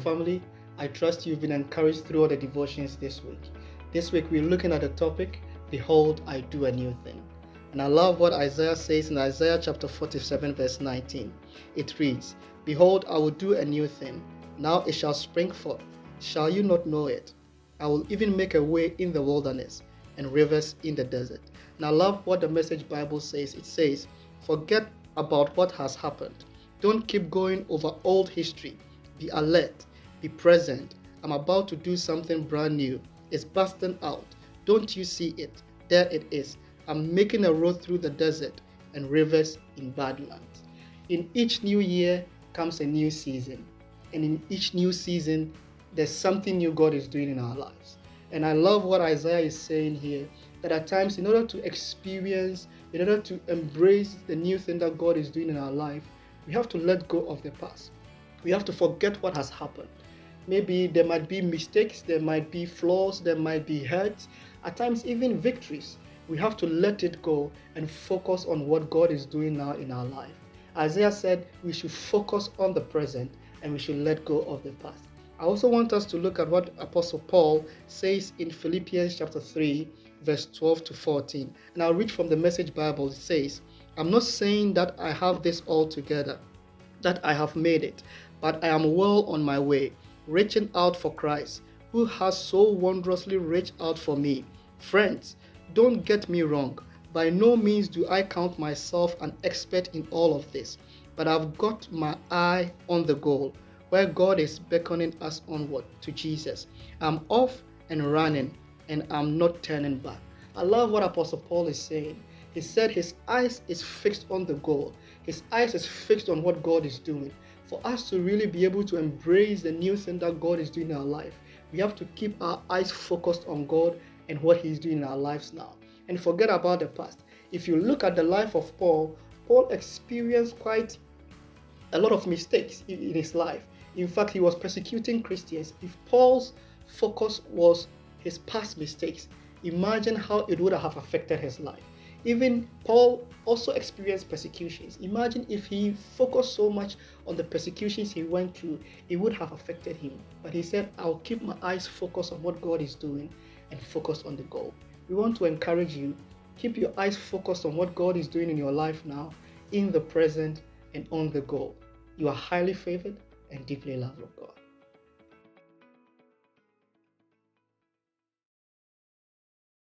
family. I trust you've been encouraged through all the devotions this week. This week we're looking at the topic, Behold, I do a new thing. And I love what Isaiah says in Isaiah chapter 47 verse 19. It reads, Behold, I will do a new thing. Now it shall spring forth. Shall you not know it? I will even make a way in the wilderness and rivers in the desert. And I love what the Message Bible says. It says, forget about what has happened. Don't keep going over old history. Be alert. Be present. I'm about to do something brand new. It's busting out. Don't you see it? There it is. I'm making a road through the desert and rivers in badlands. In each new year comes a new season. And in each new season, there's something new God is doing in our lives. And I love what Isaiah is saying here, that at times, in order to experience, in order to embrace the new thing that God is doing in our life, we have to let go of the past. We have to forget what has happened. Maybe there might be mistakes, there might be flaws, there might be hurts, at times even victories. We have to let it go and focus on what God is doing now in our life. Isaiah said we should focus on the present and we should let go of the past. I also want us to look at what Apostle Paul says in Philippians chapter 3, verse 12 to 14. And I'll read from the Message Bible. It says, I'm not saying that I have this all together, that I have made it, but I am well on my way, reaching out for Christ, who has so wondrously reached out for me. Friends, don't get me wrong. By no means do I count myself an expert in all of this, but I've got my eye on the goal, where God is beckoning us onward to Jesus. I'm off and running, and I'm not turning back. I love what Apostle Paul is saying. He said his eyes is fixed on the goal. His eyes is fixed on what God is doing. For us to really be able to embrace the new thing that God is doing in our life, we have to keep our eyes focused on God and what He's doing in our lives now. And forget about the past. If you look at the life of Paul, Paul experienced quite a lot of mistakes in his life. In fact, he was persecuting Christians. If Paul's focus was his past mistakes, imagine how it would have affected his life. Even Paul also experienced persecutions. Imagine if he focused so much on the persecutions he went through, it would have affected him. But he said, I'll keep my eyes focused on what God is doing and focus on the goal. We want to encourage you, keep your eyes focused on what God is doing in your life now, in the present and on the goal. You are highly favored and deeply loved of God.